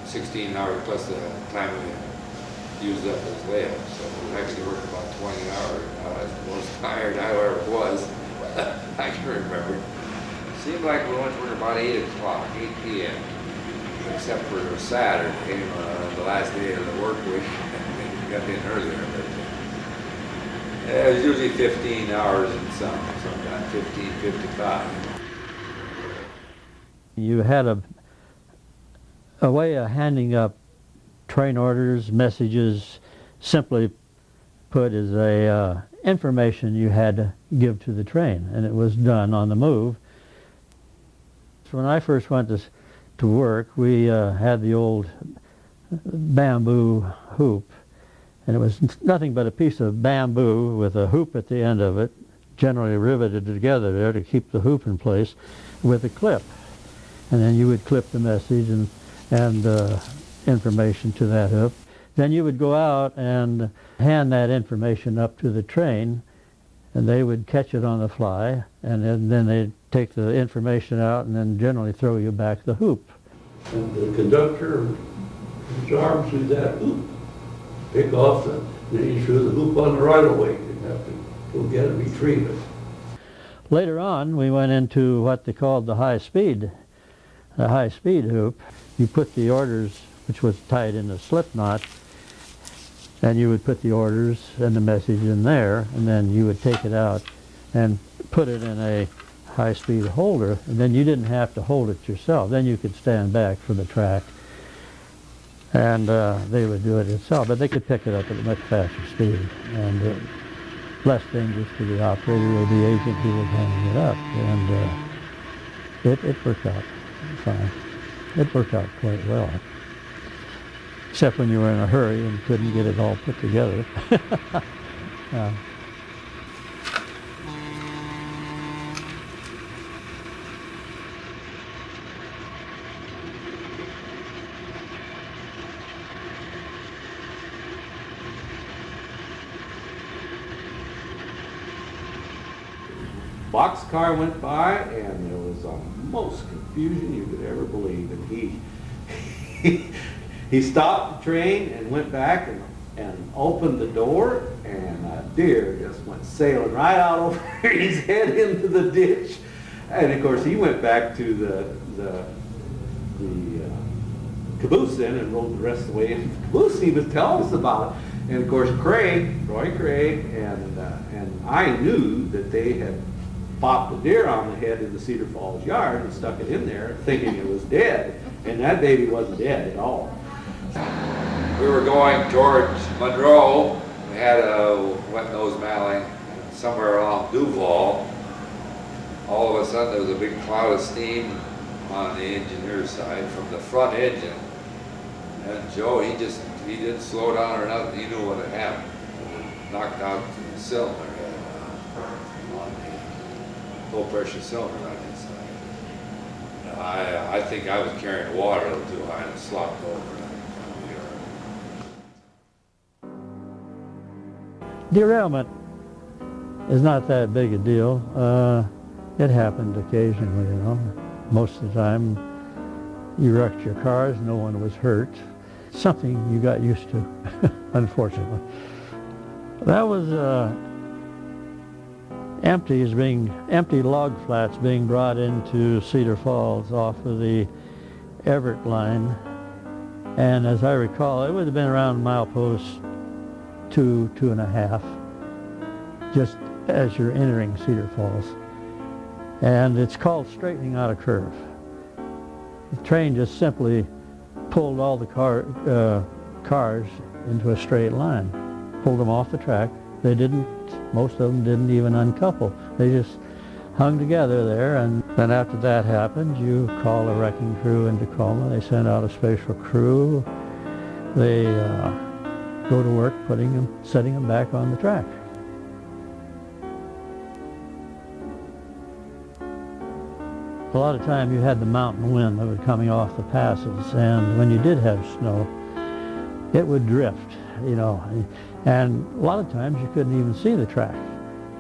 16 hours plus the time we used up as layout. So we actually worked about 20 hours. That's the most tired I ever was. I can remember. Seemed like we went to work about 8 o'clock, 8 p.m. Except for Saturday, the last day of the work week. We got in earlier, but it was usually 15 hours and sometimes 15, 55. You had a way of handing up train orders, messages, simply put, is a information you had to give to the train, and it was done on the move. So when I first went to work, we had the old bamboo hoop, and it was nothing but a piece of bamboo with a hoop at the end of it, generally riveted together there to keep the hoop in place, with a clip. And then you would clip the message and information to that hoop. Then you would go out and hand that information up to the train, and they would catch it on the fly, and then they'd take the information out and then generally throw you back the hoop. And the conductor his arm through that hoop, pick off then he threw the hoop on the right of way. You'd have to go get it, retrieve it. Later on, we went into what they called the high speed hoop. You put the orders, which was tied in a slip knot, and you would put the orders and the message in there, and then you would take it out and put it in a high-speed holder, and then you didn't have to hold it yourself. Then you could stand back from the track, and they would do it itself, but they could pick it up at a much faster speed, and less dangerous to the operator or the agent who was handing it up, and it worked out fine. It worked out quite well, except when you were in a hurry and couldn't get it all put together. Boxcar went by, and there was the most confusion you could ever believe. And he stopped the train and went back and opened the door, and a deer just went sailing right out over his head into the ditch. And of course, he went back to the caboose then and rode the rest of the way into the caboose. He was telling us about it. And of course, Roy Craig, and I knew that they had popped a deer on the head in the Cedar Falls yard and stuck it in there thinking it was dead, and that baby wasn't dead at all. We were going towards Monroe. We had a wet-nosed mallee somewhere around Duval. All of a sudden there was a big cloud of steam on the engineer's side from the front engine, and Joe, he didn't slow down or nothing. He knew what had happened. It knocked out the cylinder on the low-pressure cylinder on the inside. I think I was carrying water a little too high and slopped over. Derailment is not that big a deal. It happened occasionally, you know. Most of the time, you wrecked your cars, no one was hurt. Something you got used to, unfortunately. That was empty log flats being brought into Cedar Falls off of the Everett line. And as I recall, it would have been around milepost 2.5, just as you're entering Cedar Falls. And it's called straightening out a curve. The train just simply pulled all the cars into a straight line, pulled them off the track. Most of them didn't even uncouple. They just hung together there, and then after that happened, you call a wrecking crew in Tacoma. They send out a special crew. They go to work setting them back on the track. A lot of time you had the mountain wind that was coming off the passes, and when you did have snow, it would drift, you know, and a lot of times you couldn't even see the track.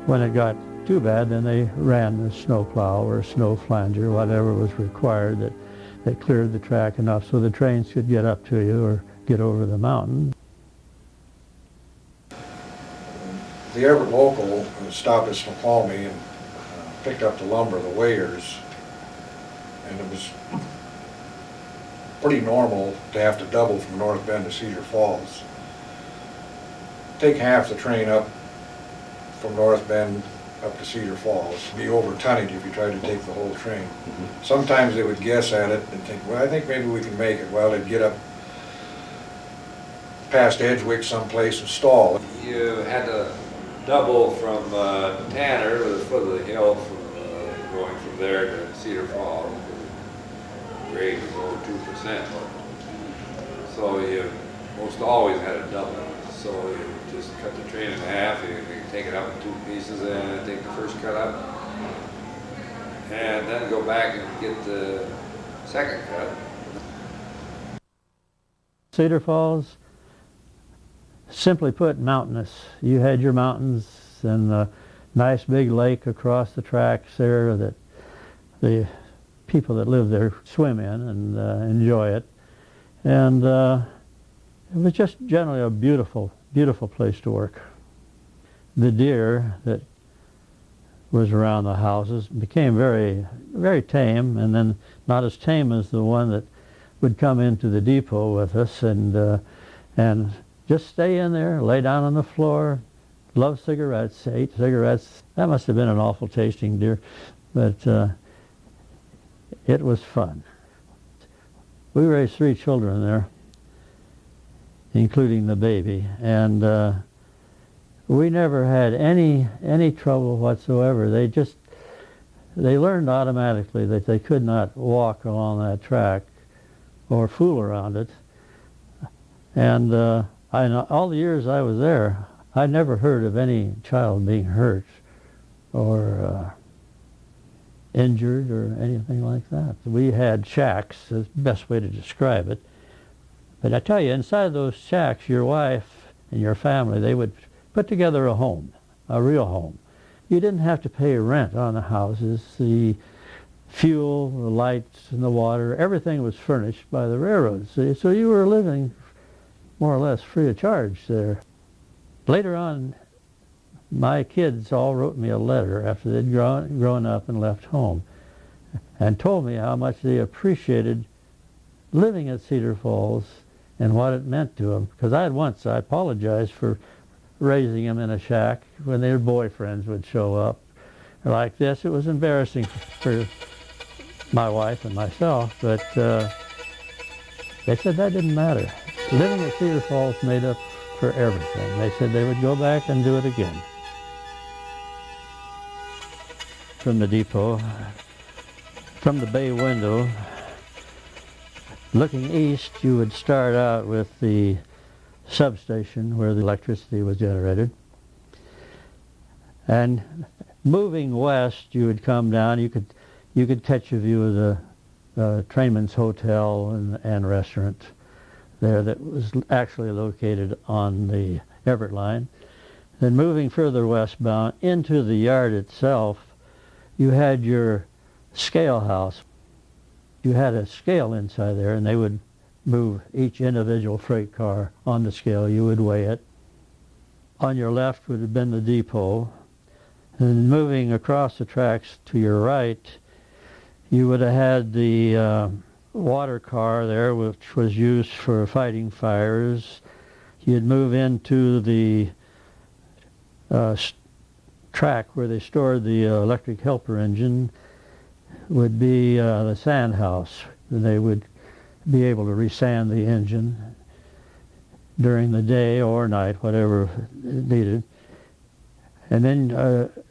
When it got too bad, then they ran the snow plow or snow flanger, whatever was required, that They cleared the track enough so the trains could get up to you or get over the mountain. The Everett local stopped at Snoqualmie and picked up the lumber, the weighers, and it was pretty normal to have to double from North Bend to Cedar Falls. Take half the train up from North Bend up to Cedar Falls. Be over tonnage if you tried to take the whole train. Sometimes they would guess at it and think, well, I think maybe we can make it. Well, they'd get up past Edgewick someplace and stall. You had to double from Tanner to the foot of the hill from going from there to Cedar Falls. The grade was over 2%. So you most always had a double. So you just cut the train in half, you take it up in 2 pieces and take the first cut up. And then go back and get the second cut. Cedar Falls, simply put, mountainous. You had your mountains and a nice big lake across the tracks there that the people that live there swim in and enjoy it. And it was just generally a beautiful, beautiful place to work. The deer that was around the houses became very, very tame, and then not as tame as the one that would come into the depot with us and just stay in there, lay down on the floor, love cigarettes, ate cigarettes. That must have been an awful tasting deer, but it was fun. We raised 3 children there, including the baby, and we never had any trouble whatsoever. They learned automatically that they could not walk along that track or fool around it. And all the years I was there, I never heard of any child being hurt or injured or anything like that. We had shacks, that's the best way to describe it. But I tell you, inside those shacks, your wife and your family, they would put together a home, a real home. You didn't have to pay rent on the houses. The fuel, the lights, and the water, everything was furnished by the railroads. So you were living more or less free of charge there. Later on, my kids all wrote me a letter after they'd grown up and left home and told me how much they appreciated living at Cedar Falls and what it meant to them. Because I apologized for raising them in a shack when their boyfriends would show up like this. It was embarrassing for my wife and myself, but they said that didn't matter. Living at Cedar Falls made up for everything. They said they would go back and do it again. From the depot, from the bay window, looking east, you would start out with the substation where the electricity was generated. And moving west, you would come down. You could catch a view of the Trainman's Hotel and restaurant there that was actually located on the Everett line. Then moving further westbound into the yard itself, you had your scale house. You had a scale inside there, and they would move each individual freight car on the scale. You would weigh it. On your left would have been the depot. And moving across the tracks to your right, you would have had the water car there, which was used for fighting fires. You'd move into the track where they stored the electric helper engine, would be the sand house. They would be able to resand the engine during the day or night, whatever needed. And then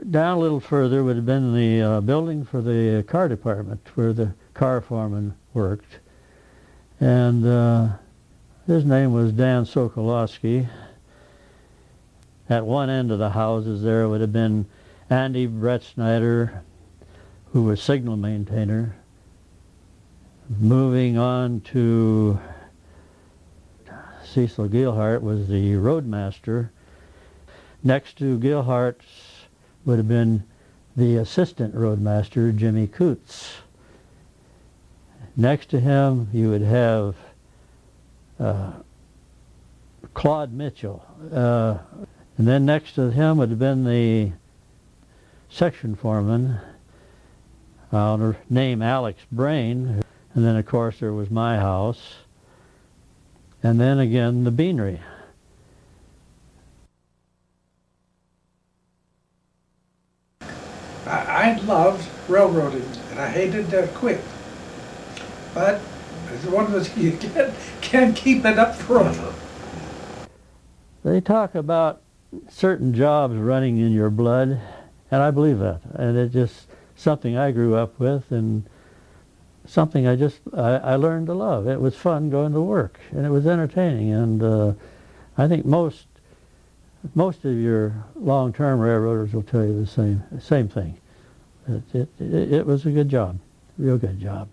down a little further would have been the building for the car department where the car foreman worked. And his name was Dan Sokolowski. At one end of the houses there would have been Andy Brett Snyder, who was signal maintainer. Moving on to Cecil Gilhart was the roadmaster. Next to Gilhart would have been the assistant roadmaster, Jimmy Coots. Next to him, you would have Claude Mitchell. And then next to him would have been the section foreman, named Alex Brain. And then, of course, there was my house. And then again, the beanery. I loved railroading, and I hated to quit. But it's one of those, you can't keep it up forever. They talk about certain jobs running in your blood, and I believe that. And it's just something I grew up with, and something I learned to love. It was fun going to work, and it was entertaining. And I think most of your long-term railroaders will tell you the same thing. It was a good job, real good job.